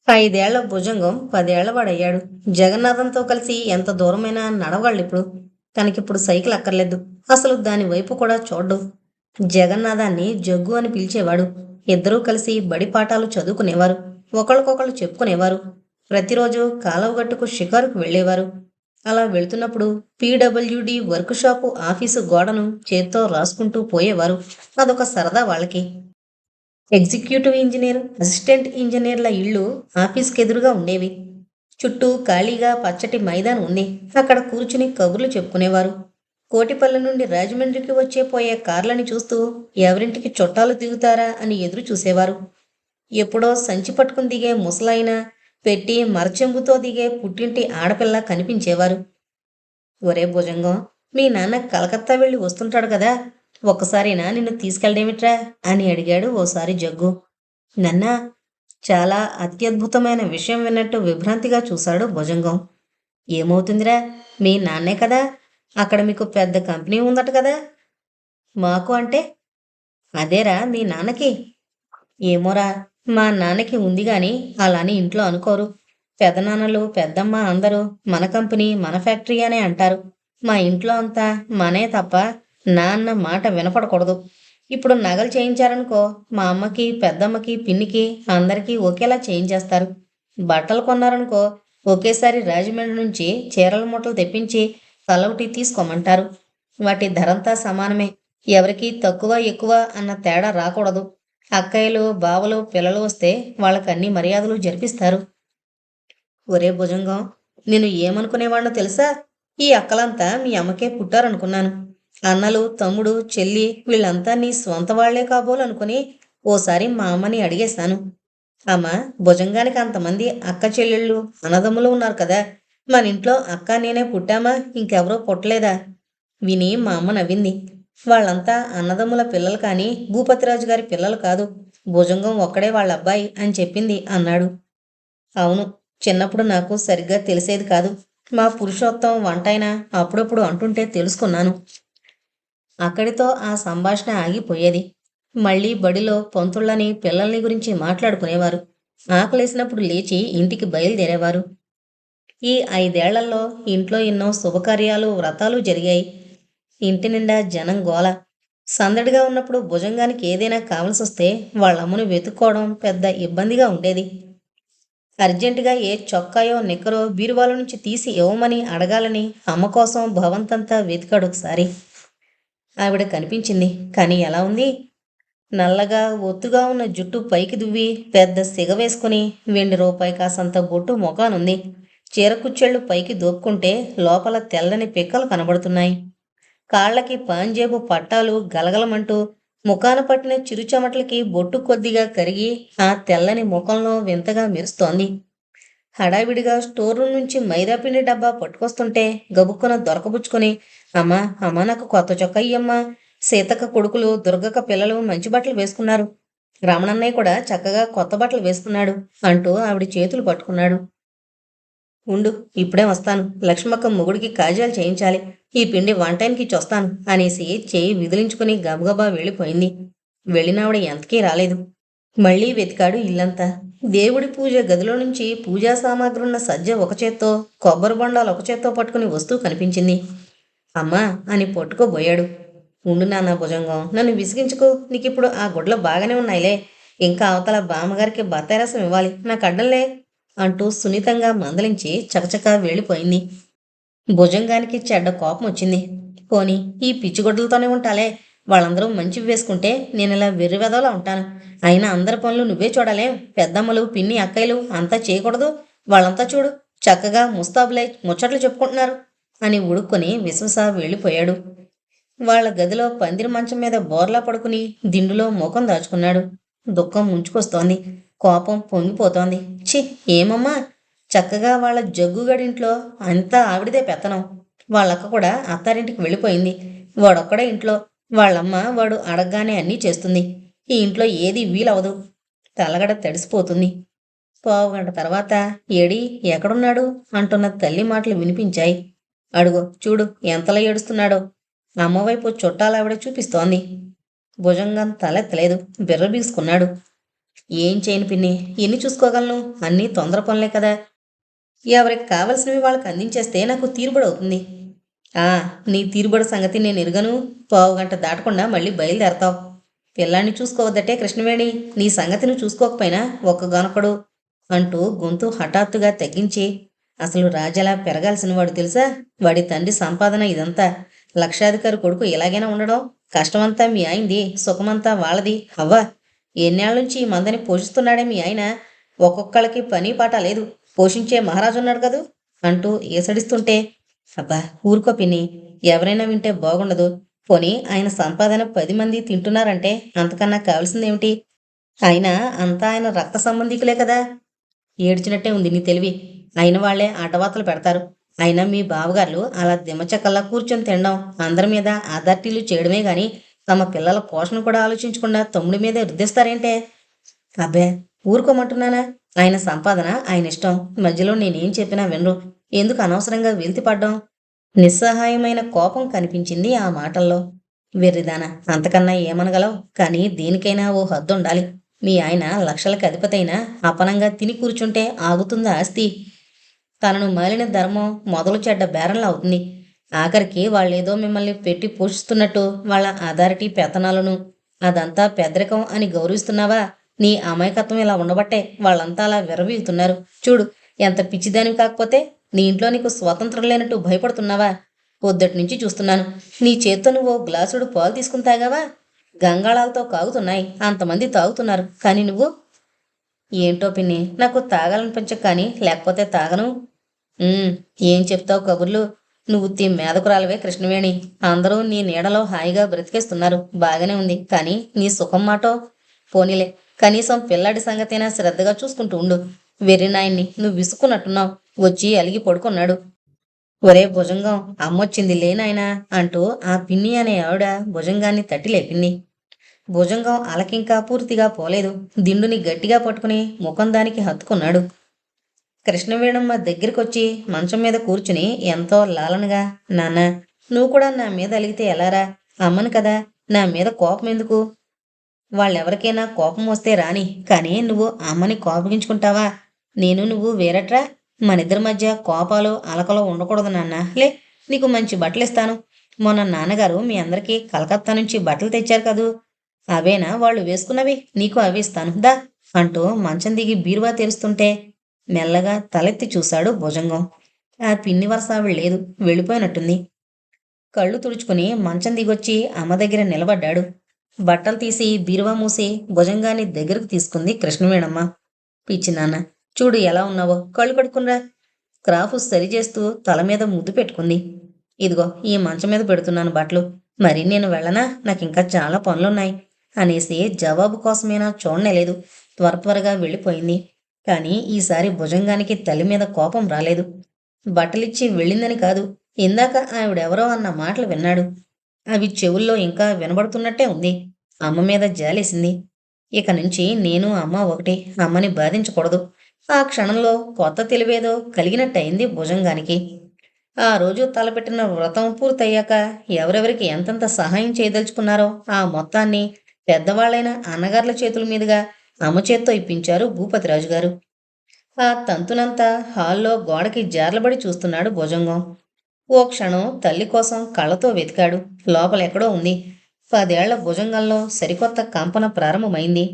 5 ఏళ్ల భుజంగం 10 ఏళ్ల వాడయ్యాడు. జగన్నాథంతో కలిసి ఎంత దూరమైనా నడవగలడిప్పుడు. తనకిప్పుడు సైకిల్ అక్కర్లేదు. అసలు దాని వైపు కూడా చూడ్డు. జగన్నాథాన్ని జగ్గు అని పిలిచేవాడు. ఇద్దరూ కలిసి బడి పాఠాలు చదువుకునేవారు. ఒకళ్ళకొకళ్ళు చెప్పుకునేవారు. ప్రతిరోజు కాలవగట్టుకు షికారుకు వెళ్ళేవారు. అలా వెళ్తున్నప్పుడు పీడబ్ల్యూడి వర్క్ షాపు ఆఫీసు గోడను చేత్తో రాసుకుంటూ పోయేవారు. అదొక సరదా వాళ్ళకి. ఎగ్జిక్యూటివ్ ఇంజనీర్, అసిస్టెంట్ ఇంజనీర్ల ఇళ్ళు ఆఫీస్కి ఎదురుగా ఉండేవి. చుట్టూ ఖాళీగా పచ్చటి మైదానం ఉంది. అక్కడ కూర్చుని కబుర్లు చెప్పుకునేవారు. కోటిపల్లి నుండి రాజమండ్రికి వచ్చే పోయే కార్లని చూస్తూ ఎవరింటికి చుట్టాలు దిగుతారా అని ఎదురు చూసేవారు. ఎప్పుడో సంచి పట్టుకుని దిగే ముసలాయన, పెట్టి మరచెంబుతో దిగే పుట్టింటి ఆడపిల్ల కనిపించేవారు. ఒరే భుజంగం, మీ నాన్న కలకత్తా వెళ్ళి వస్తుంటాడు కదా, ఒక్కసారైనా నిన్ను తీసుకెళ్ళడేమిట్రా అని అడిగాడు ఓసారి జగ్గు. నన్నా, చాలా అత్యద్భుతమైన విషయం విన్నట్టు విభ్రాంతిగా చూశాడు భుజంగం. ఏమవుతుందిరా, మీ నాన్నే కదా, అక్కడ మీకు పెద్ద కంపెనీ ఉందట కదా. మాకు అంటే? అదేరా మీ నాన్నకి. ఏమోరా, మా నాన్నకి ఉంది గాని అలాని ఇంట్లో అనుకోరు. పెదనాన్నలు పెద్దమ్మ అందరూ మన కంపెనీ మన ఫ్యాక్టరీ అనే అంటారు. మా ఇంట్లో అంతా మనే తప్ప నాన్న మాట వినపడకూడదు. ఇప్పుడు నగలు చేయించారనుకో, మా అమ్మకి పెద్దమ్మకి పిన్నికి అందరికీ ఒకేలా చేయించేస్తారు. బట్టలు కొన్నారనుకో, ఒకేసారి రాజమండ్రి నుంచి చీరల మూటలు తెప్పించి తలొకటి తీసుకోమంటారు. వాటి ధరంతా సమానమే. ఎవరికి తక్కువ ఎక్కువ అన్న తేడా రాకూడదు. అక్కయ్యలు బావలు పిల్లలు వస్తే వాళ్ళకి అన్ని మర్యాదలు జరిపిస్తారు. ఒరే భుజంగం, నేను ఏమనుకునేవాణ్ణో తెలుసా? ఈ అక్కలంతా మీ అమ్మకే పుట్టారనుకున్నాను. అన్నలు తమ్ముడు చెల్లి వీళ్ళంతా నీ స్వంత వాళ్లే కాబోలు అనుకుని ఓసారి మా అమ్మని అడిగేశాను. అమ్మ, భుజంగానికి అంతమంది అక్క చెల్లెళ్ళు అన్నదమ్ములు ఉన్నారు కదా, మన ఇంట్లో అక్క నేనే పుట్టామా, ఇంకెవరో పుట్టలేదా? విని మా అమ్మ నవ్వింది. వాళ్ళంతా అన్నదమ్ముల పిల్లలు కాని భూపతిరాజు గారి పిల్లలు కాదు. భుజంగం ఒక్కడే వాళ్ళ అబ్బాయి అని చెప్పింది అన్నాడు. అవును, చిన్నప్పుడు నాకు సరిగ్గా తెలిసేది కాదు. మా పురుషోత్తం వంటైనా అప్పుడప్పుడు అంటుంటే తెలుసుకున్నాను. అక్కడితో ఆ సంభాషణ ఆగిపోయేది. మళ్ళీ బడిలో పొంతుళ్ళని పిల్లల్ని గురించి మాట్లాడుకునేవారు. ఆకలేసినప్పుడు లేచి ఇంటికి బయలుదేరేవారు. ఈ 5 ఏళ్లలో ఇంట్లో ఎన్నో శుభకార్యాలు వ్రతాలు జరిగాయి. ఇంటి నిండా జనం గోల. సందడిగా ఉన్నప్పుడు భుజంగానికి ఏదైనా కావలసొస్తే వాళ్ళమ్మను వెతుక్కోవడం పెద్ద ఇబ్బందిగా ఉండేది. అర్జెంటుగా ఏ చొక్కాయో నిక్కరో బీరువాల నుంచి తీసి ఇవ్వమని అడగాలని అమ్మ కోసం భవంతంతా వెతికాడొకసారి. ఆవిడ కనిపించింది. కానీ ఎలా ఉంది? నల్లగా ఒత్తుగా ఉన్న జుట్టు పైకి దువ్వి పెద్ద సిగ వేసుకుని ₹2 కాసంత బొట్టు మొఖానుంది. చీరకుచ్చెళ్ళు పైకి దోపుకుంటే లోపల తెల్లని పిక్కలు కనబడుతున్నాయి. కాళ్లకి పాంజేబు పట్టాలు గలగలమంటూ ముఖాన పట్టిన చిరుచెమటలకి బొట్టు కొద్దిగా కరిగి ఆ తెల్లని ముఖంలో వింతగా మెరుస్తోంది. హడావిడిగా స్టోర్ రూమ్ నుంచి మైదాపిండి డబ్బా పట్టుకొస్తుంటే గబుక్కున దొరకబుచ్చుకొని, అమ్మా అమ్మా, నాకు కొత్త చొక్కా ఇయ్యమ్మా, సీతక్క కొడుకులు దుర్గక్క పిల్లలు మంచి బట్టలు వేసుకున్నారు, రమణన్నయ్య కూడా చక్కగా కొత్త బట్టలు వేసుకున్నాడు అంటూ ఆవిడ చేతులు పట్టుకున్నాడు. ఉండు, ఇప్పుడే వస్తాను, లక్ష్మక్క మొగుడికి కాజాలు చేయించాలి, ఈ పిండి వంటానికి చొస్తాను అనేసి చేయి విదిలించుకుని గబగబా వెళ్ళిపోయింది. వెళ్ళినావిడ ఎంతకీ రాలేదు. మళ్లీ వెతికాడు ఇల్లంతా. దేవుడి పూజ గదిలో నుంచి పూజా సామాగ్రున్న సజ్జ ఒక చేత్తో, కొబ్బరి బొండాలు ఒక చేత్తో పట్టుకుని వస్తూ కనిపించింది. అమ్మా అని పట్టుకోబోయాడు. ఉండు నాన్న భుజంగం, నన్ను విసిగించుకో, నీకిప్పుడు ఆ గుడ్లు బాగానే ఉన్నాయిలే, ఇంకా అవతల బామ్మగారికి బత్తాయి రసం ఇవ్వాలి, నాకు అడ్డంలే అంటూ సున్నితంగా మందలించి చకచకా వెళ్ళిపోయింది. భుజంగానికి చెడ్డ కోపం వచ్చింది. పోని ఈ పిచ్చిగొడ్డలతోనే ఉంటాలే, వాళ్ళందరూ మంచివి వేసుకుంటే నేను ఇలా వెర్రివెదవలా ఉంటాను. అయినా అందరి పనులు నువ్వే చూడాలేం, పెద్దమ్మలు పిన్ని అక్కయ్యలు అంతా చేయకూడదు, వాళ్ళంతా చూడు చక్కగా ముస్తాబులై ముచ్చట్లు చెప్పుకుంటున్నారు అని ఉడుక్కొని విశ్వస వెళ్ళిపోయాడు. వాళ్ళ గదిలో పందిరి మంచం మీద బోర్లా పడుకుని దిండులో ముఖం దాచుకున్నాడు. దుఃఖం ముంచుకొస్తోంది. కోపం పొంగిపోతోంది. ఛీ, ఏమమ్మా, చక్కగా వాళ్ళ జగ్గుగడింట్లో అంతా ఆవిడదే పెత్తనం. వాళ్ళక్క కూడా అత్తారింటికి వెళ్ళిపోయింది. వాడొక్కడే ఇంట్లో. వాళ్ళమ్మ వాడు అడగగానే అన్నీ చేస్తుంది. ఈ ఇంట్లో ఏది వీలవదు. తలగడ తడిసిపోతుంది. పావుగంట తర్వాత ఏడి ఎక్కడున్నాడు అంటున్న తల్లి మాటలు వినిపించాయి. అడుగో చూడు ఎంతలా ఏడుస్తున్నాడో. అమ్మవైపు చుట్టాలావిడ చూపిస్తోంది. భుజంగం తలెత్తలేదు. బిర్ర బీసుకున్నాడు. ఏం చేయను పిన్ని, ఎన్ని చూసుకోగలను? అన్నీ తొందర పనులే కదా. ఎవరికి కావలసినవి వాళ్ళకి అందించేస్తే నాకు తీరుబడి అవుతుంది. ఆ, నీ తీరుబడి సంగతి నేను ఎరుగను. పావుగంట దాటకుండా మళ్ళీ బయలుదేరతావు. పిల్లాన్ని చూసుకోవద్దటే కృష్ణవేణి, నీ సంగతి నువ్వు చూసుకోకపోయినా ఒక్కగానొక్కడు అంటూ గొంతు హఠాత్తుగా తగ్గించి, అసలు రాజాలా పెరగాల్సిన వాడు తెలుసా? వాడి తండ్రి సంపాదన ఇదంతా. లక్షాధికారి కొడుకు ఇలాగైనా ఉండడం? కష్టమంతా మీ ఆయనది, సుఖమంతా వాళ్ళది. అవ్వా, ఎన్నేళ్ల నుంచి ఈ మందని పోషిస్తున్నాడే మీ ఆయన. ఒక్కొక్కళ్ళకి పని పాట లేదు, పోషించే మహారాజు ఉన్నాడు కదూ అంటూ ఏసడిస్తుంటే, అబ్బా ఊరుకో పిన్ని, ఎవరైనా వింటే బాగుండదు. పోనీ ఆయన సంపాదన 10 మంది తింటున్నారంటే అంతకన్నా కావాల్సిందేమిటి? అయినా అంతా ఆయన రక్త సంబంధికులే కదా. ఏడ్చినట్టే ఉంది నీ తెలివి. అయిన వాళ్లే ఆటవాతలు పెడతారు. అయినా మీ బావగారులు అలా దిమ్మచక్కల్లా కూర్చొని తినడం, అందరి మీద ఆదార్టీలు చేయడమే గాని తమ పిల్లల పోషణ కూడా ఆలోచించకుండా తమ్ముడి మీదే రుద్దేస్తారేంటే? అబ్బే ఊరుకోమంటున్నానా? ఆయన సంపాదన ఆయన ఇష్టం. మధ్యలో నేనేం చెప్పినా వినరు. ఎందుకు అనవసరంగా వెలితి పడ్డం? నిస్సహాయమైన కోపం కనిపించింది ఆ మాటల్లో. వెర్రిదానా, అంతకన్నా ఏమనగలవు? కానీ దేనికైనా ఓ హద్దుండాలి. మీ ఆయన లక్షలకి అధిపతైనా అపనంగా తిని కూర్చుంటే ఆగుతుందా ఆస్తి? తనను మాలిన ధర్మం మొదలు చెడ్డ బేరంలా అవుతుంది. ఆఖరికి వాళ్ళేదో మిమ్మల్ని పెట్టి పోషిస్తున్నట్టు వాళ్ళ అథారిటీ పెత్తనాలను అదంతా పెద్దరికం అని గౌరవిస్తున్నావా? నీ అమాయకత్వం ఇలా ఉండబట్టే వాళ్ళంతా అలా విర్రవీగుతున్నారు. చూడు, ఎంత పిచ్చిదానివి కాకపోతే నీ ఇంట్లో నీకు స్వతంత్రం లేనట్టు భయపడుతున్నావా? పొద్దటి నుంచి చూస్తున్నాను. నీ చేత్తో నువ్వు గ్లాసుడు పాలు తీసుకుని తాగావా? గంగాళాలతో కాగుతున్నాయి, అంతమంది తాగుతున్నారు. కానీ నువ్వు? ఏంటో పిన్ని, నాకు తాగాలనిపించక కానీ లేకపోతే తాగను. ఉమ్, ఏం చెప్తావు కబుర్లు? నువ్వు మేదకురాలవే కృష్ణవేణి. అందరూ నీ నీడలో హాయిగా బ్రతికేస్తున్నారు, బాగానే ఉంది. కానీ నీ సుఖం మాటో? పోనీలే, కనీసం పిల్లాడి సంగతైనా శ్రద్ధగా చూసుకుంటూ ఉండు. వెర్రినాయన్ని నువ్వు విసుక్కున్నట్టున్నావు. వచ్చి అలిగి పడుకున్నాడు. ఒరే భుజంగం, అమ్మొచ్చింది లేనాయనా అంటూ ఆ పిన్ని అనే ఆవిడ భుజంగాన్ని తట్టి లేపింది. భుజంగం అలకింకా పూర్తిగా పోలేదు. దిండుని గట్టిగా పట్టుకుని ముఖం దానికి హత్తుకున్నాడు. కృష్ణవేణమ్మ దగ్గరికొచ్చి మంచం మీద కూర్చుని ఎంతో లాలనగా, నాన్న, నువ్వు కూడా నా మీద అలిగితే ఎలారా? అమ్మను కదా, నా మీద కోపం ఎందుకు? వాళ్ళెవరికైనా కోపం వస్తే రాని, కానీ నువ్వు అమ్మని కోపగించుకుంటావా? నేను నువ్వు వేరట్రా? మనిద్దరి మధ్య కోపాలు అలకలు ఉండకూడదు నాన్న. లే, నీకు మంచి బట్టలిస్తాను. మొన్న నాన్నగారు మీ అందరికీ కలకత్తా నుంచి బట్టలు తెచ్చారు కదూ, అవేనా వాళ్ళు వేసుకున్నవి? నీకు అవి ఇస్తాను దా అంటూ మంచం దిగి బీరువా తెరుస్తుంటే మెల్లగా తలెత్తి చూశాడు భుజంగం. ఆ పిన్ని వరస ఆవిడ లేదు, వెళ్ళిపోయినట్టుంది. కళ్ళు తుడుచుకుని మంచం దిగొచ్చి అమ్మ దగ్గర నిలబడ్డాడు. బట్టలు తీసి బీరువా మూసి భుజంగాన్ని దగ్గరకు తీసుకుంది కృష్ణవేణమ్మ. పిచ్చి నాన్న, చూడు ఎలా ఉన్నావో, కళ్ళు కడుక్కునరా. క్రాఫ్ సరిచేస్తూ తల మీద ముద్దు పెట్టుకుంది. ఇదిగో ఈ మంచం మీద పెడుతున్నాను బట్టలు. మరి నేను వెళ్ళనా? నాకింకా చాలా పనులున్నాయి అనేసి జవాబు కోసమేనా చూడనేలేదు. త్వరగా వెళ్ళిపోయింది. కానీ ఈసారి భుజంగానికి తల్లి మీద కోపం రాలేదు. బట్టలిచ్చి వెళ్ళిందని కాదు, ఇందాక ఆవిడెవరో అన్న మాటలు విన్నాడు. అవి చెవుల్లో ఇంకా వినబడుతున్నట్టే ఉంది. అమ్మ మీద జాలేసింది. ఇక నుంచి నేను అమ్మ ఒకటి, అమ్మని బాధించకూడదు. ఆ క్షణంలో కొత్త తెలివేదో కలిగినట్టయింది భుజంగానికి. ఆ రోజు తలపెట్టిన వ్రతం పూర్తయ్యాక ఎవరెవరికి ఎంతెంత సహాయం చేయదలుచుకున్నారో ఆ మొత్తాన్ని పెద్దవాళ్లైన అన్నగార్ల చేతుల మీదుగా అమ్మ చేత్తో ఇప్పించారు భూపతిరాజు గారు. ఆ తంతునంతా హాల్లో గోడకి జార్లబడి చూస్తున్నాడు భుజంగం. ఓ క్షణం తల్లి కోసం కళ్ళతో వెతికాడు. లోపలెక్కడో ఉంది. 10 ఏళ్ల భుజంగంలో సరికొత్త కంపన ప్రారంభమైంది.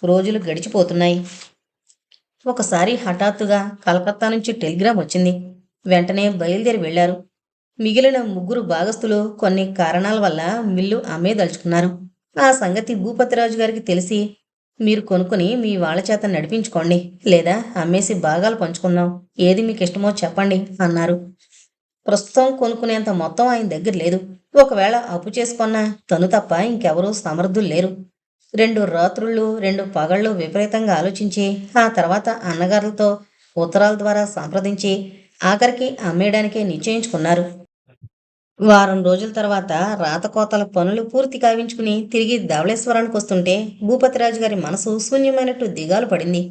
రోజులు గడిచిపోతున్నాయి. ఒకసారి హఠాత్తుగా కలకత్తా నుంచి టెలిగ్రామ్ వచ్చింది. వెంటనే బయలుదేరి వెళ్లారు. మిగిలిన 3 భాగస్తులు కొన్ని కారణాల వల్ల మిల్లు అమ్మేదలుచుకున్నారు. ఆ సంగతి భూపతిరాజు గారికి తెలిసి, మీరు కొనుక్కుని మీ వాళ్ళ చేత నడిపించుకోండి, లేదా అమ్మేసి భాగాలు పంచుకుందాం, ఏది మీకు ఇష్టమో చెప్పండి అన్నారు. ప్రస్తుతం కొనుక్కునేంత మొత్తం ఆయన దగ్గర లేదు. ఒకవేళ అప్పు చేసుకున్నా తను తప్ప ఇంకెవరూ సమర్థులు లేరు. 2 రాత్రుళ్ళు 2 పగళ్ళు విపరీతంగా ఆలోచించి ఆ తర్వాత అన్నగారులతో ఉత్తరాల ద్వారా సంప్రదించి ఆఖరికి అమ్మేయడానికే నిశ్చయించుకున్నారు. వారం రోజుల తర్వాత రాతకోతల పనులు పూర్తి కావించుకుని తిరిగి ధవళేశ్వరానికి వస్తుంటే భూపతిరాజు గారి మనసు శూన్యమైనట్టు దిగాలు పడింది.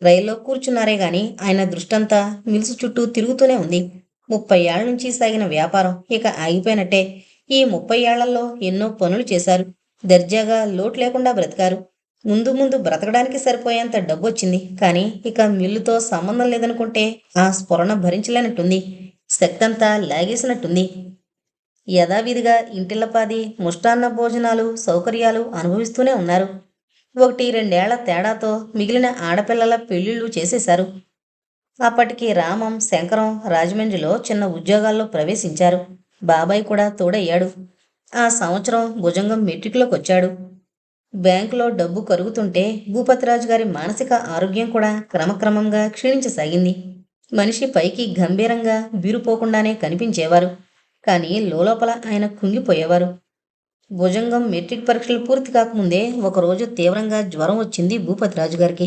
రైల్లో కూర్చున్నారే గాని ఆయన దృష్టంతా మిల్సు చుట్టూ తిరుగుతూనే ఉంది. 30 ఏళ్ల నుంచి సాగిన వ్యాపారం ఇక ఆగిపోయినట్టే. ఈ 30 ఏళ్లలో ఎన్నో పనులు చేశారు. దర్జాగా లోటు లేకుండా బ్రతికారు. ముందు ముందు బ్రతకడానికి సరిపోయేంత డబ్బు వచ్చింది. కానీ ఇక మిల్లుతో సంబంధం లేదనుకుంటే ఆ స్ఫురణ భరించలేనట్టుంది. శక్తంతా లాగేసినట్టుంది. యథావిధిగా ఇంటిల్లపాది ముష్టాన్న భోజనాలు సౌకర్యాలు అనుభవిస్తూనే ఉన్నారు. 1-2 ఏళ్ల తేడాతో మిగిలిన ఆడపిల్లల పెళ్లిళ్ళు చేసేశారు. అప్పటికి రామం, శంకరం రాజమండ్రిలో చిన్న ఉద్యోగాల్లో ప్రవేశించారు. బాబాయ్ కూడా తోడయ్యాడు. ఆ సంవత్సరం భుజంగం మెట్రిక్లోకొచ్చాడు. బ్యాంకులో డబ్బు కరుగుతుంటే భూపతిరాజు గారి మానసిక ఆరోగ్యం కూడా క్రమక్రమంగా క్షీణించసాగింది. మనిషి పైకి గంభీరంగా బీరుపోకుండానే కనిపించేవారు. కానీ లోలోపల ఆయన కుంగిపోయేవారు. భుజంగం మెట్రిక్ పరీక్షలు పూర్తి కాకముందే ఒకరోజు తీవ్రంగా జ్వరం వచ్చింది భూపతిరాజు గారికి.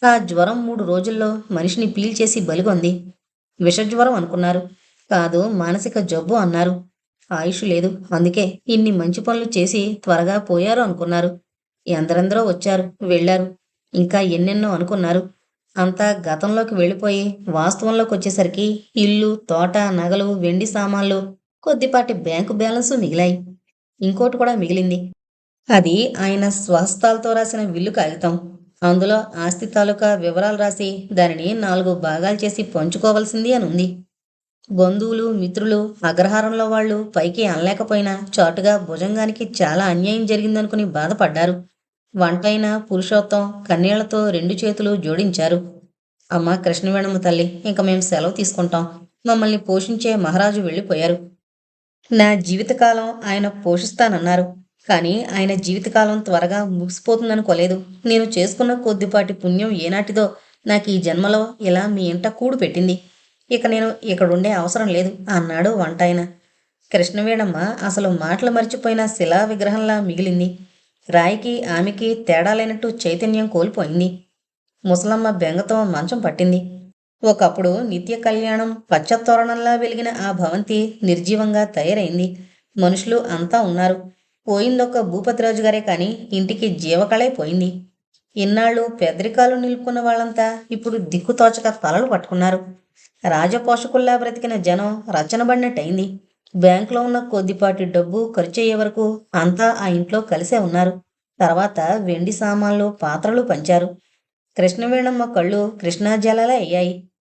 ఆ జ్వరం 3 రోజుల్లో మనిషిని పీల్చేసి బలిగొంది. విషజ్వరం అనుకున్నారు. కాదు, మానసిక జబ్బు అన్నారు. ఆయుష్ లేదు, అందుకే ఇన్ని మంచి పనులు చేసి త్వరగా పోయారు అనుకున్నారు. ఎందరెందరో వచ్చారు, వెళ్ళారు. ఇంకా ఎన్నెన్నో అనుకున్నారు. అంతా గతంలోకి వెళ్ళిపోయి వాస్తవంలోకి వచ్చేసరికి ఇల్లు, తోట, నగలు, వెండి సామాన్లు, కొద్దిపాటి బ్యాంకు బ్యాలెన్సు మిగిలాయి. ఇంకోటి కూడా మిగిలింది. అది ఆయన స్వహస్తాలతో రాసిన విల్లు కాగితం. అందులో ఆస్తి తాలూకా వివరాలు రాసి దానిని 4 భాగాలు చేసి పంచుకోవలసింది అని ఉంది. బంధువులు, మిత్రులు, అగ్రహారంలో వాళ్ళు పైకి అనలేకపోయినా చాటుగా భుజంగానికి చాలా అన్యాయం జరిగిందనుకుని బాధపడ్డారు. వంటైన పురుషోత్తం కన్నీళ్లతో 2 చేతులు జోడించారు. అమ్మా కృష్ణవేణమ్మ తల్లి, ఇంక మేం సెలవు తీసుకుంటాం. మమ్మల్ని పోషించే మహారాజు వెళ్ళిపోయారు. నా జీవితకాలం ఆయన పోషిస్తానన్నారు. కానీ ఆయన జీవితకాలం త్వరగా ముగిసిపోతుందనుకోలేదు. నేను చేసుకున్న కొద్దిపాటి పుణ్యం ఏనాటిదో నాకు ఈ జన్మలో ఇలా మీ ఇంట కూడు పెట్టింది. ఇక నేను ఇక్కడుండే అవసరం లేదు అన్నాడు వంటాయన. కృష్ణవేణమ్మ అసలు మాటలు మర్చిపోయిన శిలా విగ్రహంలా మిగిలింది. రాయికి ఆమెకి తేడా లేనట్టు చైతన్యం కోల్పోయింది. ముసలమ్మ బెంగతో మంచం పట్టింది. ఒకప్పుడు నిత్య కళ్యాణం పచ్చతోరణంలా వెలిగిన ఆ భవంతి నిర్జీవంగా తయారైంది. మనుషులు అంతా ఉన్నారు. పోయిందొక్క భూపతిరాజు గారే కాని ఇంటికి జీవకళైపోయింది. ఇన్నాళ్ళు పెద్దరికాలు నిలుపుకున్న వాళ్ళంతా ఇప్పుడు దిక్కుతోచక తలలు పట్టుకున్నారు. రాజపోషకుల్లా బ్రతికిన జనం రచనబడినట్టయింది. బ్యాంకులో ఉన్న కొద్దిపాటి డబ్బు ఖర్చయ్యే వరకు అంతా ఆ ఇంట్లో కలిసే ఉన్నారు. తర్వాత వెండి సామాన్లు, పాత్రలు పంచారు. కృష్ణవేణమ్మ కళ్ళు కృష్ణాజలాలే అయ్యాయి.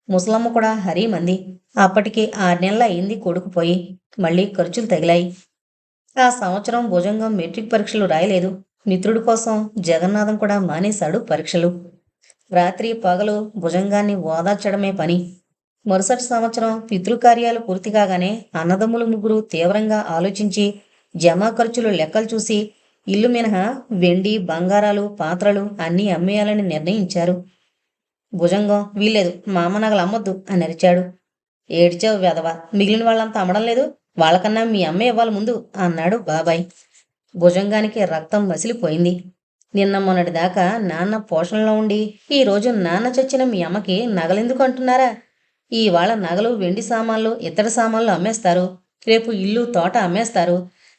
ముసలమ్మ కూడా హరీమంది. అప్పటికి 6 నెలలు అయింది కొడుకుపోయి. మళ్ళీ ఖర్చులు తగిలాయి. ఆ సంవత్సరం భుజంగం మెట్రిక్ పరీక్షలు రాయలేదు. మిత్రుడి కోసం జగన్నాథం కూడా మానేశాడు పరీక్షలు. రాత్రి పగలు భుజంగాన్ని ఓదార్చడమే పని. మరుసటి సంవత్సరం పితృకార్యాలు పూర్తి కాగానే అన్నదమ్ములు ముగ్గురు తీవ్రంగా ఆలోచించి జమా ఖర్చులు లెక్కలు చూసి ఇల్లు మినహా వెండి, బంగారాలు, పాత్రలు అన్నీ అమ్మేయాలని నిర్ణయించారు. భుజంగం వీల్లేదు, మా అమ్మ నగలు అమ్మొద్దు అని అరిచాడు. ఏడ్చావు వెధవ, మిగిలిన వాళ్ళంతా అమ్మడం లేదు, వాళ్ళకన్నా మీ అమ్మే ఇవ్వాలి ముందు అన్నాడు బాబాయ్. భుజంగానికి రక్తం మసిలిపోయింది. నిన్న మొన్నటి దాకా నాన్న పోషణలో ఉండి ఈరోజు నాన్న చచ్చిన మీ అమ్మకి నగలెందుకు అంటున్నారా? ఇవాళ నగలు, వెండి సామాన్లు, ఇతర సామాన్లు అమ్మేస్తారు. రేపు ఇల్లు, తోట అమ్మేస్తారు.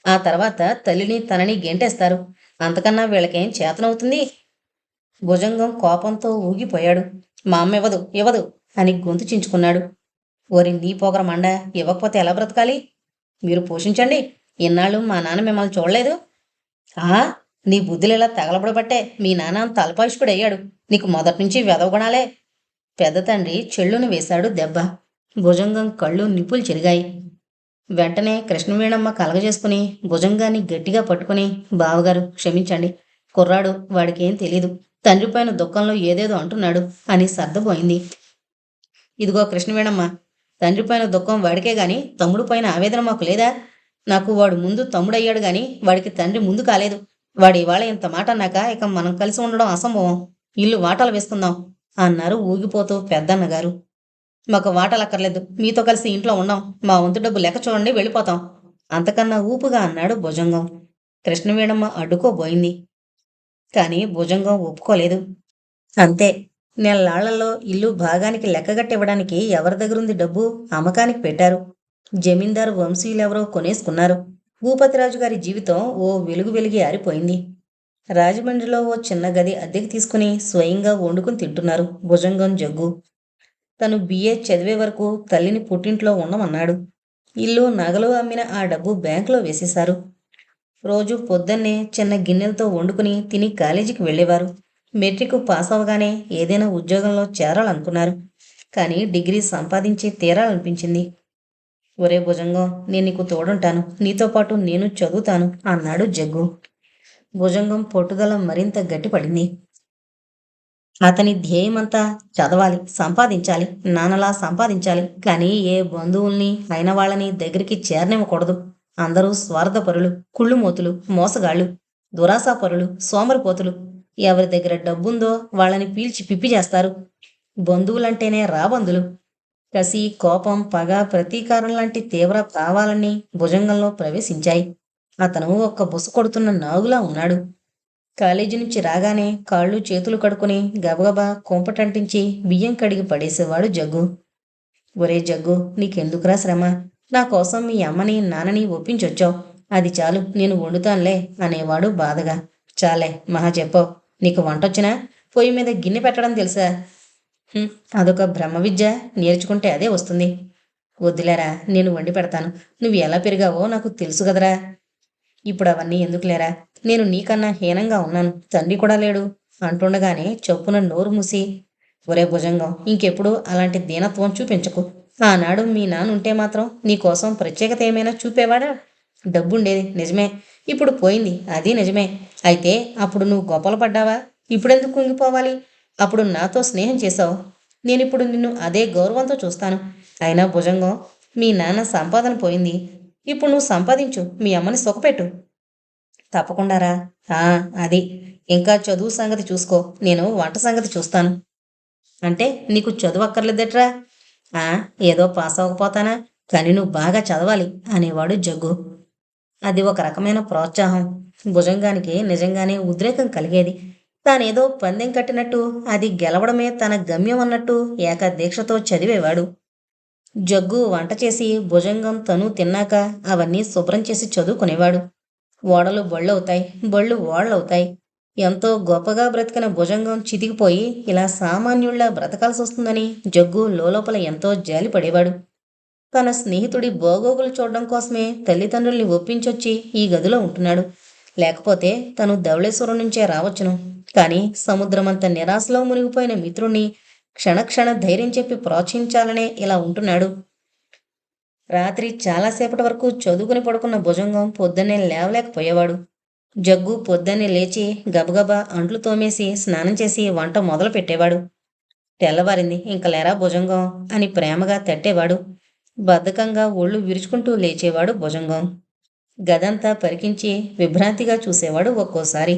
ఆ తర్వాత తల్లిని తనని గెంటేస్తారు. అంతకన్నా వీళ్ళకేం చేతనవుతుంది? భుజంగం కోపంతో ఊగిపోయాడు. మా అమ్మ ఇవ్వదు ఇవ్వదు అని గొంతు చించుకున్నాడు. ఓరి నీ పోగర మండ, ఇవ్వకపోతే ఎలా బ్రతకాలి? మీరు పోషించండి. ఇన్నాళ్ళు మా నాన్న మిమ్మల్ని చూడలేదు. ఆ నీ బుద్ధులు ఇలా తగలబడబట్టే మీ నాన్న అంత అల్పాయుష్కుడయ్యాడు. నీకు మొదటి నుంచి వెదవగుణాలే. పెద్ద తండ్రి చెళ్ళును వేశాడు దెబ్బ. భుజంగం కళ్ళు నిప్పులు చెరిగాయి. వెంటనే కృష్ణవేణమ్మ కలగజేసుకుని భుజంగాన్ని గట్టిగా పట్టుకుని, బావగారు క్షమించండి, కుర్రాడు, వాడికేం తెలీదు, తండ్రిపైన దుఃఖంలో ఏదేదో అంటున్నాడు అని సర్దపోయింది. ఇదిగో కృష్ణవేణమ్మ, తండ్రిపైన దుఃఖం వాడికే గాని తమ్ముడు పైన ఆవేదన మాకు లేదా? నాకు వాడు ముందు తమ్ముడయ్యాడు గాని వాడికి తండ్రి ముందు కాలేదు. వాడు ఇవాళ ఇంత మాట అన్నాక ఇక మనం కలిసి ఉండడం అసంభవం. ఇల్లు వాటాలు వేసుకుందాం అన్నారు ఊగిపోతూ పెద్దన్నగారు. మాకు వాటాలక్కర్లేదు, మీతో కలిసి ఇంట్లో ఉన్నాం. మా వంతు డబ్బు లెక్క చూడండి, వెళ్ళిపోతాం అంతకన్నా ఊపుగా అన్నాడు భుజంగం. కృష్ణవేణమ్మ అడ్డుకోబోయింది. కానీ భుజంగం ఒప్పుకోలేదు. అంతే, నెల్లాళ్లలో ఇల్లు భాగానికి లెక్కగట్టివ్వడానికి ఎవరి దగ్గరుంది డబ్బు? అమ్మకానికి పెట్టారు. జమీందారు వంశీయులెవరో కొనేసుకున్నారు. భూపతిరాజు గారి జీవితం ఓ వెలుగు వెలిగి ఆరిపోయింది. రాజమండ్రిలో ఓ చిన్న గది అద్దెకి తీసుకుని స్వయంగా వండుకుని తింటున్నారు భుజంగం, జగ్గు. తను బిఏ చదివే వరకు తల్లిని పుట్టింట్లో ఉండమన్నాడు. ఇల్లు, నగలు అమ్మిన ఆ డబ్బు బ్యాంకులో వేసేశారు. రోజు పొద్దున్నే చిన్న గిన్నెలతో వండుకుని తిని కాలేజీకి వెళ్ళేవారు. మెట్రిక్ పాస్ అవగానే ఏదైనా ఉద్యోగంలో చేరాలనుకున్నారు. కానీ డిగ్రీ సంపాదించి తీరాలనిపించింది. ఒరే భుజంగం, నేను నీకు తోడుంటాను, నీతో పాటు నేను చదువుతాను అన్నాడు జగ్గు. భుజంగం పట్టుదల మరింత గట్టిపడింది. అతని ధ్యేయమంతా చదవాలి, సంపాదించాలి, నాన్నలా సంపాదించాలి. కానీ ఏ బంధువుల్ని అయిన వాళ్ళని దగ్గరికి చేరనివ్వకూడదు. అందరూ స్వార్థపరులు, కుళ్ళుమోతులు, మోసగాళ్ళు, దురాశాపరులు, సోమరిపోతులు. ఎవరి దగ్గర డబ్బుందో వాళ్ళని పీల్చి పిప్పి చేస్తారు. బంధువులంటేనే రాబందులు. కసి, కోపం, పగ, ప్రతీకారం లాంటి తీవ్ర భావాలన్నీ భుజంగంలో ప్రవేశించాయి. అతను ఒక్క బుస కొడుతున్న నాగులా ఉన్నాడు. కాలేజీ నుంచి రాగానే కాళ్ళు చేతులు కడుక్కుని గబగబా కుంపటంటించి బియ్యం కడిగి పడేసేవాడు జగ్గు. ఒరే జగ్గు, నీకెందుకురా శ్రమ? నా కోసం మీ అమ్మని నాన్నని ఒప్పించొచ్చావు. అది చాలు, నేను వండుతానులే అనేవాడు బాధగా. చాలే, మహా చెప్పావు. నీకు వంటొచ్చినా? పొయ్యి మీద గిన్నె పెట్టడం తెలుసా? అదొక బ్రహ్మ విద్య, నేర్చుకుంటే అదే వస్తుంది. వద్దులేరా, నేను వండి పెడతాను. నువ్వు ఎలా పెరిగావో నాకు తెలుసు కదరా. ఇప్పుడు అవన్నీ ఎందుకులేరా, నేను నీకన్నా హీనంగా ఉన్నాను, తండ్రి కూడా లేడు అంటుండగానే చొప్పున నోరు మూసి, ఒరే భుజంగం, ఇంకెప్పుడు అలాంటి దీనత్వం చూపించకు. ఆనాడు మీ నాన్న ఉంటే మాత్రం నీకోసం ప్రత్యేకత ఏమైనా చూపేవాడా? డబ్బుండేది నిజమే, ఇప్పుడు పోయింది అది నిజమే. అయితే అప్పుడు నువ్వు గొప్పలు పడ్డావా? ఇప్పుడెందుకు కుంగిపోవాలి? అప్పుడు నాతో స్నేహం చేశావు, నేనిప్పుడు నిన్ను అదే గౌరవంతో చూస్తాను. అయినా భుజంగం, మీ నాన్న సంపాదన పోయింది, ఇప్పుడు నువ్వు సంపాదించు, మీ అమ్మని సుఖపెట్టు. తప్పకుండారా. ఆ, అది. ఇంకా చదువు సంగతి చూసుకో, నేను వంట సంగతి చూస్తాను. అంటే నీకు చదువు అక్కర్లేదట్రా? ఆ, ఏదో పాస్ అవ్వకపోతానా, కానీ నువ్వు బాగా చదవాలి అనేవాడు జగ్గు. అది ఒక రకమైన ప్రోత్సాహం. భుజంగానికి నిజంగానే ఉద్రేకం కలిగేది. తానేదో పందెం కట్టినట్టు, అది గెలవడమే తన గమ్యం అన్నట్టు ఏకదీక్షతో చదివేవాడు. జగ్గు వంట చేసి భుజంగం తను తిన్నాక అవన్నీ శుభ్రం చేసి చదువుకునేవాడు. ఓడలు బళ్ళవుతాయి, బళ్ళు ఓడలవుతాయి. ఎంతో గొప్పగా బ్రతికిన భుజంగం చితికిపోయి ఇలా సామాన్యుళ్లా బ్రతకాల్సి వస్తుందని జగ్గు లోపల ఎంతో జాలిపడేవాడు. తన స్నేహితుడి బాగోగులు చూడడం కోసమే తల్లిదండ్రుల్ని ఒప్పించొచ్చి ఈ గదిలో ఉంటున్నాడు. లేకపోతే తను ధవళేశ్వరం నుంచే రావచ్చును. కానీ సముద్రమంత నిరాశలో మునిగిపోయిన మిత్రుణ్ణి క్షణక్షణ ధైర్యం చెప్పి ప్రోత్సహించాలనే ఇలా ఉంటున్నాడు. రాత్రి చాలాసేపటి వరకు చదువుకుని పడుకున్న భుజంగం పొద్దున్నే లేవలేకపోయేవాడు. జగ్గు పొద్దున్నే లేచి గబగబా అంట్లు తోమేసి స్నానం చేసి వంట మొదలు పెట్టేవాడు. తెల్లవారింది, ఇంక లేరా భుజంగం అని ప్రేమగా తట్టేవాడు. బద్ధకంగా ఒళ్ళు విరుచుకుంటూ లేచేవాడు భుజంగం. గదంతా పరికించి విభ్రాంతిగా చూసేవాడు ఒక్కోసారి,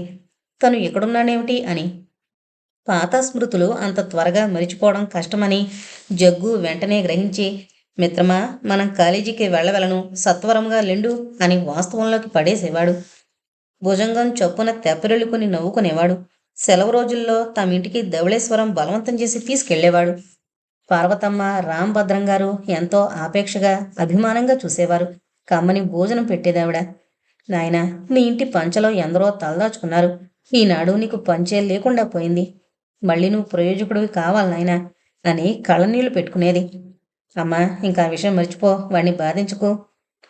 తను ఇక్కడున్నానేమిటి అని. పాత స్మృతులు అంత త్వరగా మరిచిపోవడం కష్టమని జగ్గు వెంటనే గ్రహించి, మిత్రమా, మనం కాలేజీకి వెళ్ళవలను, సత్వరంగా లెండు అని వాస్తవంలోకి పడేసేవాడు. భుజంగం చొప్పున తెప్పరిల్లుకుని నవ్వుకునేవాడు. సెలవు రోజుల్లో తమింటికి ధవళేశ్వరం బలవంతం చేసి తీసుకెళ్లేవాడు. పార్వతమ్మ, రాంభద్రం గారు ఎంతో ఆపేక్షగా అభిమానంగా చూసేవారు. కమ్మని భోజనం పెట్టేదావిడ. నాయనా, నీ ఇంటి పంచలో ఎందరో తలదాచుకున్నారు. ఈనాడు నీకు పంచే లేకుండా పోయింది. మళ్ళీ నువ్వు ప్రయోజకుడివి కావాలి నాయనా అని కళ్ళనీళ్లు పెట్టుకునేది. అమ్మా, ఇంకా ఆ విషయం మర్చిపో, వాడిని బాధించుకో.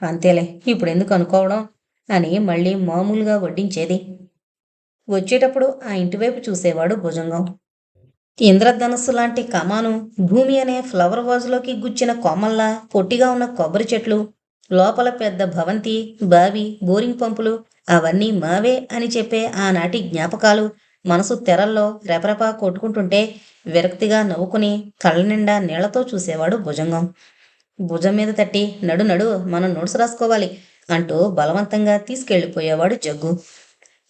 అంతేలే, ఇప్పుడు ఎందుకు అనుకోవడం అని మళ్ళీ మామూలుగా వడ్డించేది. వచ్చేటప్పుడు ఆ ఇంటివైపు చూసేవాడు భుజంగం. ఇంద్రధనస్సు లాంటి కమాను, భూమి అనే ఫ్లవర్ వాజులోకి గుచ్చిన కొమ్మల్లా పొట్టిగా ఉన్న కొబ్బరి చెట్లు, లోపల పెద్ద భవంతి, బావి, బోరింగ్ పంపులు, అవన్నీ మావే అని చెప్పే ఆనాటి జ్ఞాపకాలు మనసు తెరల్లో రెపరెపా కొట్టుకుంటుంటే విరక్తిగా నవ్వుకుని కళ్ళ నిండా నీళ్లతో చూసేవాడు భుజంగం. భుజం మీద తట్టి, నడు నడు, మనం నోట్స్ రాసుకోవాలి అంటూ బలవంతంగా తీసుకెళ్లిపోయేవాడు జగ్గు.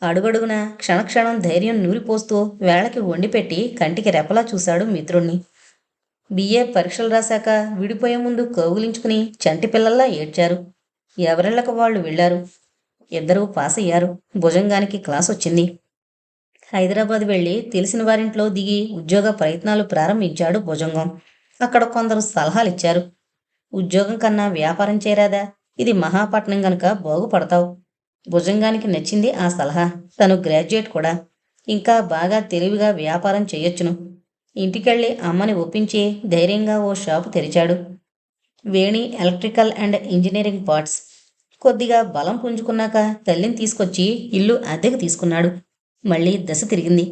అడుగడుగున క్షణక్షణం ధైర్యం నూరిపోస్తూ వేళకి వండిపెట్టి కంటికి రెపలా చూశాడు మిత్రుణ్ణి. బిఏ పరీక్షలు రాశాక విడిపోయే ముందు కౌగులించుకుని చంటి పిల్లల్లా ఏడ్చారు. ఎవరిళ్లకు వాళ్ళు వెళ్లారు. ఇద్దరూ పాస్ అయ్యారు. భుజంగానికి క్లాస్ వచ్చింది. హైదరాబాద్ వెళ్ళి తెలిసిన వారింట్లో దిగి ఉద్యోగ ప్రయత్నాలు ప్రారంభించాడు భుజంగం. అక్కడ కొందరు సలహాలిచ్చారు. ఉద్యోగం కన్నా వ్యాపారం చేరాదా, ఇది మహాపట్నం గనుక బాగుపడతావు. భుజంగానికి నచ్చింది ఆ సలహా. తను గ్రాడ్యుయేట్ కూడా, ఇంకా బాగా తెలివిగా వ్యాపారం చేయొచ్చును. ఇంటికెళ్ళి అమ్మని ఒప్పించి ధైర్యంగా ఓ షాపు తెరిచాడు. వేణి ఎలక్ట్రికల్ అండ్ ఇంజనీరింగ్ పార్ట్స్. కొద్దిగా బలం పుంజుకున్నాక తల్లిని తీసుకొచ్చి ఇల్లు అద్దెకు తీసుకున్నాడు. మళ్ళీ దశ తిరిగింది.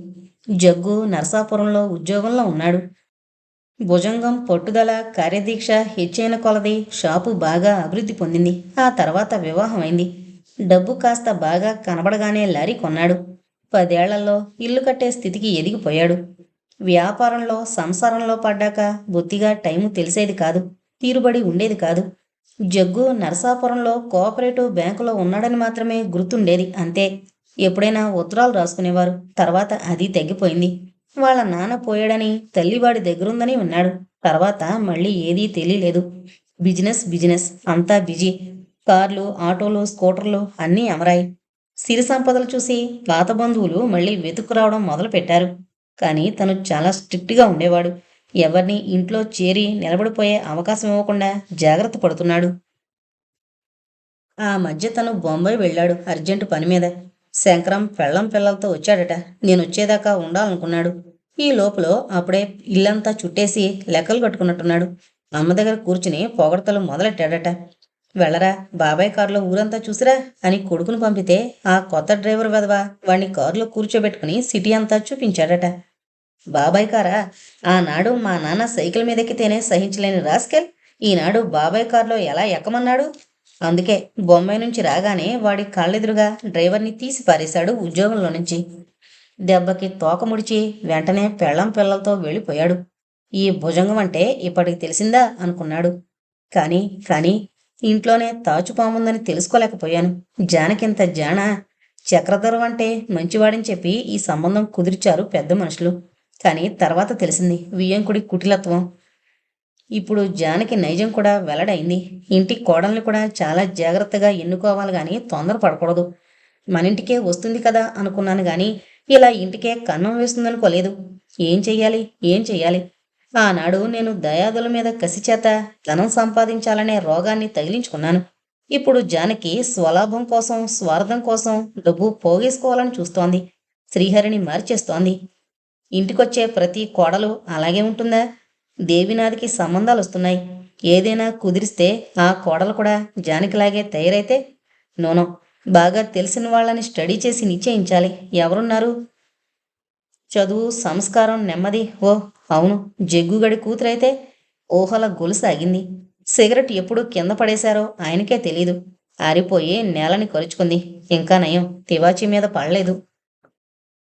జగ్గు నరసాపురంలో ఉద్యోగంలో ఉన్నాడు. భుజంగం, పట్టుదల, కార్యదీక్ష హెచ్చైన కొలది షాపు బాగా అభివృద్ధి పొందింది. ఆ తర్వాత వివాహమైంది. డబ్బు కాస్త బాగా కనబడగానే లారీ కొన్నాడు. 10 ఏళ్లలో ఇల్లు కట్టే స్థితికి ఎదిగిపోయాడు. వ్యాపారంలో, సంసారంలో పడ్డాక బొత్తిగా టైము తెలిసేది కాదు. తీరుబడి ఉండేది కాదు. జగ్గు నరసాపురంలో కోఆపరేటివ్ బ్యాంకులో ఉన్నాడని మాత్రమే గుర్తుండేది, అంతే. ఎప్పుడైనా ఉత్తరాలు రాసుకునేవారు. తర్వాత అది తగ్గిపోయింది. వాళ్ళ నాన్న పోయాడని, తల్లివాడి దగ్గరుందని విన్నాడు. తర్వాత మళ్ళీ ఏదీ తెలియలేదు. బిజినెస్ బిజినెస్ అంతా బిజీ. కార్లు, ఆటోలు, స్కూటర్లు అన్నీ అమరాయి. సిరి సంపదలు చూసి పాత బంధువులు మళ్ళీ వెతుక్కురావడం మొదలుపెట్టారు. కానీ తను చాలా స్ట్రిక్ట్గా ఉండేవాడు. ఎవరిని ఇంట్లో చేరి నిలబడిపోయే అవకాశం ఇవ్వకుండా జాగ్రత్త పడుతున్నాడు. ఆ మధ్య తను బొంబాయి వెళ్ళాడు అర్జెంటు పని మీద. శంకరం పెళ్ళం పిల్లలతో వచ్చాడట. నేనొచ్చేదాకా ఉండాలనుకున్నాడు. ఈ లోపల అప్పుడే ఇల్లంతా చుట్టేసి లెక్కలు కట్టుకున్నట్టున్నాడు. అమ్మ దగ్గర కూర్చుని పొగడతలు మొదలెట్టాడట. వెళ్ళరా, బాబాయ్ కారులో ఊరంతా చూసిరా అని కొడుకును పంపితే ఆ కొత్త డ్రైవర్ వెధవ వాణ్ణి కారులో కూర్చోబెట్టుకుని సిటీ అంతా చూపించాడట. బాబాయ్ కారా? ఆనాడు మా నాన్న సైకిల్ మీదెక్కితేనే సహించలేని రాస్కెల్ ఈనాడు బాబాయ్ కారులో ఎలా ఎక్కమన్నాడు? అందుకే బొంబాయి నుంచి రాగానే వాడి కళ్ళెదురుగా డ్రైవర్ని తీసి పారేశాడు ఉద్యోగంలో నుంచి. దెబ్బకి తోక ముడిచి వెంటనే పెళ్ళం పిల్లలతో వెళ్ళిపోయాడు. ఈ భుజంగం అంటే ఇప్పటికి తెలిసిందా అనుకున్నాడు. కానీ కానీ ఇంట్లోనే తాచుపాముందని తెలుసుకోలేకపోయాను. జానకింత జాన. చక్రధరం అంటే మంచివాడని చెప్పి ఈ సంబంధం కుదిర్చారు పెద్ద మనుషులు. కానీ తర్వాత తెలిసింది వియ్యంకుడి కుటిలత్వం. ఇప్పుడు జానకి నైజం కూడా వెల్లడైంది. ఇంటి కోడల్ని కూడా చాలా జాగ్రత్తగా ఎన్నుకోవాలి గాని తొందర పడకూడదు. మనింటికే వస్తుంది కదా అనుకున్నాను గాని ఇలా ఇంటికే కన్నం వేస్తుందనుకోలేదు. ఏం చెయ్యాలి, ఏం చెయ్యాలి? ఆనాడు నేను దయాదుల మీద కసిచేత ధనం సంపాదించాలనే రోగాన్ని తగిలించుకున్నాను. ఇప్పుడు జానకి స్వలాభం కోసం, స్వార్థం కోసం డబ్బు పోగేసుకోవాలని చూస్తోంది. శ్రీహరిని మార్చేస్తోంది. ఇంటికొచ్చే ప్రతి కోడలు అలాగే ఉంటుందా? దేవినాథ్కి సంబంధాలు వస్తున్నాయి. ఏదైనా కుదిరిస్తే ఆ కోడలు కూడా జానకిలాగే తయారైతే? నోనో, బాగా తెలిసిన వాళ్ళని స్టడీ చేసి నిశ్చయించాలి. ఎవరున్నారు? చదువు, సంస్కారం, నెమ్మది. ఓ అవును, జగ్గుగడి కూతురైతే? ఊహల గొలుసాగింది. సిగరెట్ ఎప్పుడు కింద పడేశారో ఆయనకే తెలీదు. ఆరిపోయి నేలని కరుచుకుంది. ఇంకా నయం, తివాచీ మీద పడలేదు.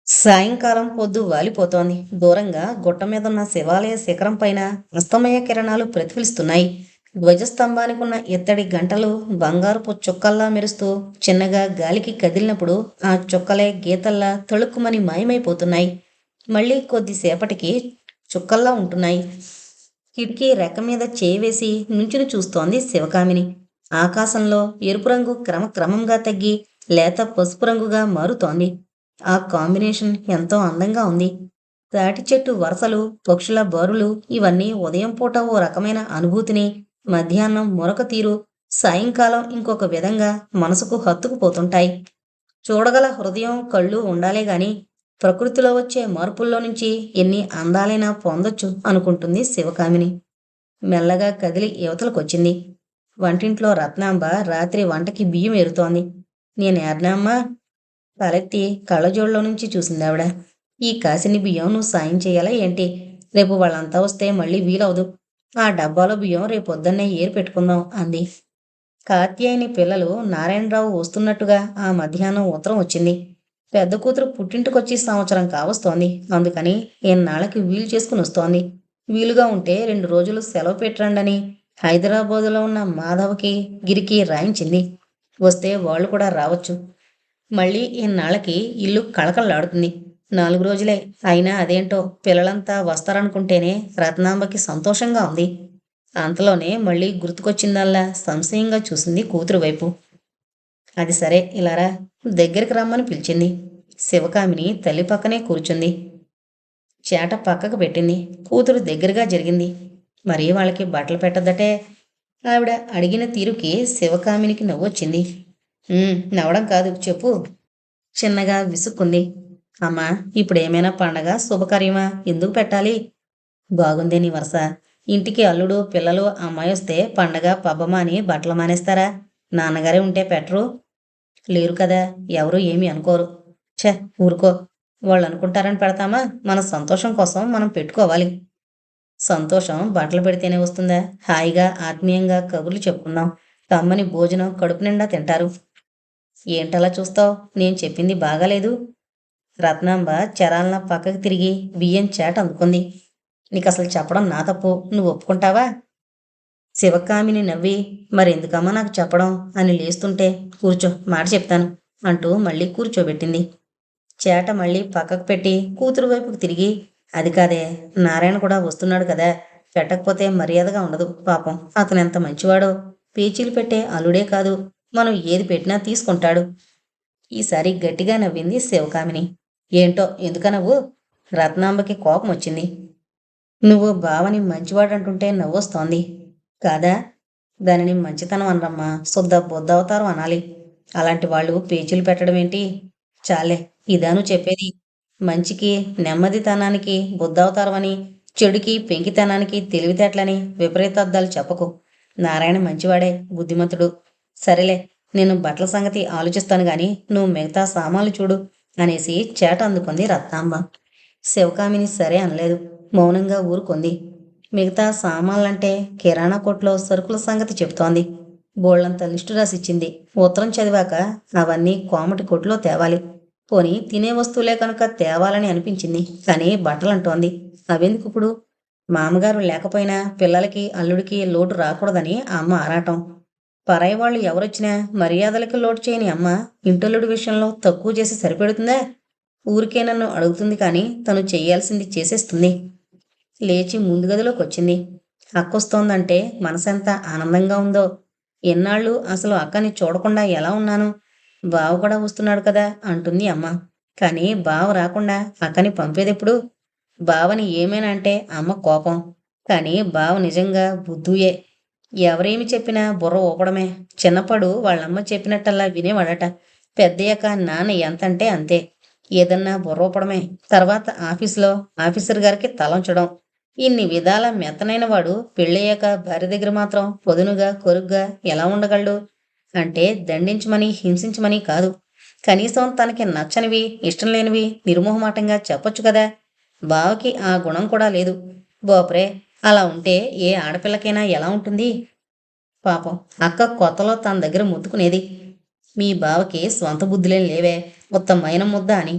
సాయంకాలం పొద్దు వాలిపోతోంది. దూరంగా గుట్ట మీదున్న శివాలయ శిఖరం పైన అస్తమయ కిరణాలు ప్రతిఫలిస్తున్నాయి. ధ్వజస్తంభానికున్న ఇత్తడి గంటలు బంగారపు చుక్కల్లా మెరుస్తూ చిన్నగా గాలికి కదిలినప్పుడు ఆ చుక్కలే గీతల్లా తళుక్కుమని మాయమైపోతున్నాయి. మళ్ళీ కొద్దిసేపటికి చుక్కల్లా ఉంటున్నాయి. కిటికీ రెక్క మీద చేయి వేసి నుంచుని చూస్తోంది శివకామిని. ఆకాశంలో ఎరుపు రంగు క్రమక్రమంగా తగ్గి లేత పసుపు రంగుగా మారుతోంది. ఆ కాంబినేషన్ ఎంతో అందంగా ఉంది. తాటి చెట్టు వరసలు, పక్షుల బారులు ఇవన్నీ ఉదయం పూట ఓ రకమైన అనుభూతిని, మధ్యాహ్నం మరొక తీరు, సాయంకాలం ఇంకొక విధంగా మనసుకు హత్తుకుపోతుంటాయి. చూడగల హృదయం, కళ్ళు ఉండాలే గాని ప్రకృతిలో వచ్చే మార్పుల్లో నుంచి ఎన్ని అందాలైనా పొందొచ్చు అనుకుంటుంది శివకామిని. మెల్లగా కదిలి యువతలకొచ్చింది. వంటింట్లో రత్నాంబ రాత్రి వంటకి బియ్యం ఏరుతోంది. నేనేర్నామ్మా? తలెత్తి కళ్ళజోడులో నుంచి చూసిందావిడ. ఈ కాసిన బియ్యం నువ్వు సాయం చెయ్యాలా ఏంటి? రేపు వాళ్ళంతా వస్తే మళ్ళీ వీలవదు. ఆ డబ్బాలో బియ్యం రేపొద్దున్నే ఏరి పెట్టుకుందాం అంది. కాత్యాయని పిల్లలు నారాయణరావు వస్తున్నట్టుగా ఆ మధ్యాహ్నం ఉత్తరం వచ్చింది. పెద్ద కూతురు పుట్టింటికొచ్చి సంవత్సరం కావస్తోంది. అందుకని ఎన్నాళ్ళకి వీలు చేసుకుని వస్తోంది. వీలుగా ఉంటే 2 రోజులు సెలవు పెట్టరండని హైదరాబాదులో ఉన్న మాధవకి, గిరికి రాయించింది. వస్తే వాళ్ళు కూడా రావచ్చు. మళ్ళీ ఇన్నాళ్ళకి ఇల్లు కళకళలాడుతుంది. 4 రోజులే అయినా అదేంటో పిల్లలంతా వస్తారనుకుంటేనే రత్నాంబకి సంతోషంగా ఉంది. అంతలోనే మళ్ళీ గుర్తుకొచ్చిందల్లా సంశయంగా చూసింది కూతురు వైపు. అది సరే, ఇలారా, దగ్గరికి రమ్మని పిలిచింది. శివకామిని తల్లి పక్కనే కూర్చుంది. చేట పక్కకు పెట్టింది. కూతురు దగ్గరగా జరిగింది. మరి వాళ్ళకి బట్టలు పెట్టద్దటే? ఆవిడ అడిగిన తీరుకి శివకామినికి నవ్వొచ్చింది. నవ్వడం కాదు, చెప్పు. చిన్నగా విసుక్కుంది. అమ్మా, ఇప్పుడేమైనా పండగ శుభకార్యమా? ఎందుకు పెట్టాలి? బాగుందే నీ వరస. ఇంటికి అల్లుడు, పిల్లలు, అమ్మాయి వస్తే పండగ పబ్బమా అని బట్టలు మానేస్తారా? నాన్నగారే ఉంటే పెట్టరు. లేరు కదా! ఎవరు ఏమీ అనుకోరు. ఛే! ఊరుకో. వాళ్ళు అనుకుంటారని పెడతామా? మన సంతోషం కోసం మనం పెట్టుకోవాలి. సంతోషం బట్టలు పెడితేనే వస్తుందా? హాయిగా ఆత్మీయంగా కబుర్లు చెప్పుకుందాం. కమ్మని భోజనం కడుపు నిండా తింటారు. ఏంటలా చూస్తావ్? నేను చెప్పింది బాగాలేదు. రత్నాంబ చరాలన పక్కకి తిరిగి బియ్యం చేట అందుకుంది. నీకసలు చెప్పడం నా తప్పు. నువ్వు ఒప్పుకుంటావా? శివకామిని నవ్వి, మరెందుకమ్మా నాకు చెప్పడం అని లేస్తుంటే, కూర్చో మాట చెప్తాను అంటూ మళ్ళీ కూర్చోబెట్టింది. చేట మళ్ళీ పక్కకు పెట్టి కూతురు వైపుకు తిరిగి, అది కాదే, నారాయణ కూడా వస్తున్నాడు కదా, పెట్టకపోతే మర్యాదగా ఉండదు. పాపం అతనెంత మంచివాడో. పేచీలు పెట్టే అల్లుడే కాదు, మనం ఏది పెట్టినా తీసుకుంటాడు. ఈసారి గట్టిగా నవ్వింది శివకామిని. ఏంటో ఎందుక నవ్వు? రత్నాంబకి కోపం వచ్చింది. నువ్వు బావని మంచివాడంటుంటే నవ్వొస్తోంది కాదా? దానిని మంచితనం అనరమ్మా, శుద్ధ బుద్ధవతారం అనాలి. అలాంటి వాళ్ళు పేచీలు పెట్టడం ఏంటి? చాలే, ఇదాను చెప్పేది. మంచికి నెమ్మదితనానికి బుద్ధవతారమని, చెడుకి పెంకితనానికి తెలివితేటలని విపరీతార్థాలు చెప్పకు. నారాయణ మంచివాడే, బుద్ధిమంతుడు. సరేలే, నేను బట్టల సంగతి ఆలోచిస్తాను గాని నువ్వు మిగతా సామాన్లు చూడు అనేసి చేట అందుకుంది రత్నాంబ. శివకామిని సరే అనలేదు, మౌనంగా ఊరుకుంది. మిగతా సామాన్లంటే కిరాణా కొట్లో సరుకుల సంగతి చెప్తోంది. బోళ్లంత లిస్టు రాసిచ్చింది. ఉత్తరం చదివాక అవన్నీ కోమటి కొట్లో తేవాలి. పోని తినే వస్తువులే కనుక తేవాలని అనిపించింది. కానీ బట్టలంటోంది. అవెందుకిప్పుడు? మామగారు లేకపోయినా పిల్లలకి అల్లుడికి లోటు రాకూడదని అమ్మ ఆరాటం. పరాయి వాళ్ళు ఎవరొచ్చినా మర్యాదలకి లోటు చేయని అమ్మ ఇంటల్లుడి విషయంలో తక్కువ చేసి సరిపెడుతుందా? ఊరికే నన్ను అడుగుతుంది కానీ తను చెయ్యాల్సింది చేసేస్తుంది. లేచి ముందు గదిలోకొచ్చింది. అక్కొస్తోందంటే మనసెంత ఆనందంగా ఉందో. ఎన్నాళ్ళు అసలు అక్కని చూడకుండా ఎలా ఉన్నాను? బావ కూడా వస్తున్నాడు కదా అంటుంది అమ్మ. కానీ బావ రాకుండా అక్కని పంపేదెప్పుడు? బావని ఏమైనా అంటే అమ్మ కోపం. కానీ బావ నిజంగా బుద్ధుయే. ఎవరేమి చెప్పినా బుర్ర ఊపడమే. చిన్నప్పుడు వాళ్ళమ్మ చెప్పినట్టల్లా వినేవాడట. పెద్దయ్యాక నాన్న ఎంతంటే అంతే. ఏదన్నా బుర్ర ఊపడమే. తర్వాత ఆఫీసులో ఆఫీసర్ గారికి తలంచడం. ఇన్ని విధాల మెత్తనైన వాడు పెళ్ళయ్యాక భార్య దగ్గర మాత్రం పొదునుగా కొరుగ్గా ఎలా ఉండగలడు? అంటే దండించమని హింసించమని కాదు. కనీసం తనకి నచ్చనివి ఇష్టం లేనివి నిర్మోహమాటంగా చెప్పొచ్చు కదా. బావకి ఆ గుణం కూడా లేదు. బోప్రే, అలా ఉంటే ఏ ఆడపిల్లకైనా ఎలా ఉంటుంది? పాపం అక్క కొత్తలో తన దగ్గర ముత్తుకునేది. మీ బావకి స్వంత బుద్ధులేం లేవే, ఉత్తమైన ముద్ద అని.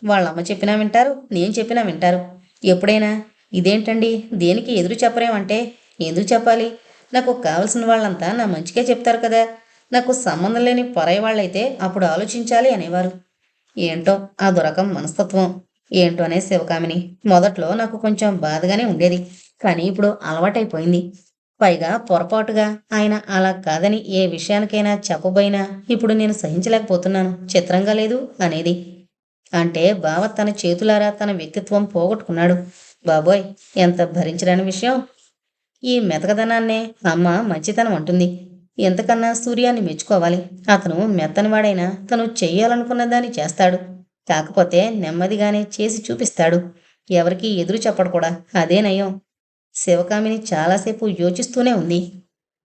వాళ్ళమ్మ చెప్పినా వింటారు, నేను చెప్పినా వింటారు. ఎప్పుడైనా ఇదేంటండి, దేనికి ఎదురు చెప్పరేమంటే ఎందుకు చెప్పాలి? నాకు కావలసిన వాళ్ళంతా నా మంచిగా చెప్తారు కదా. నాకు సంబంధం లేని పరాయి వాళ్ళైతే అప్పుడు ఆలోచించాలి అనేవారు. ఏంటో ఆ దొరకం మనస్తత్వం. ఏంటోనే శివకామిని. మొదట్లో నాకు కొంచెం బాధగానే ఉండేది. కానీ ఇప్పుడు అలవాటైపోయింది. పైగా పొరపాటుగా ఆయన అలా కాదని ఏ విషయానికైనా చెప్పబోయినా ఇప్పుడు నేను సహించలేకపోతున్నాను. చిత్రంగా లేదు అనేది. అంటే బావ తన చేతులారా తన వ్యక్తిత్వం పోగొట్టుకున్నాడు. బాబోయ్, ఎంత భరించరాని విషయం. ఈ మెతకదనాన్నే అమ్మ మంచితనం అంటుంది. ఎంతకన్నా సూర్యాన్ని మెచ్చుకోవాలి. అతను మెత్తనివాడైనా తను చెయ్యాలనుకున్న దాన్ని చేస్తాడు. కాకపోతే నెమ్మదిగానే చేసి చూపిస్తాడు. ఎవరికీ ఎదురు చెప్పడు కూడా. అదే నయం. శివకామిని చాలాసేపు యోచిస్తూనే ఉంది.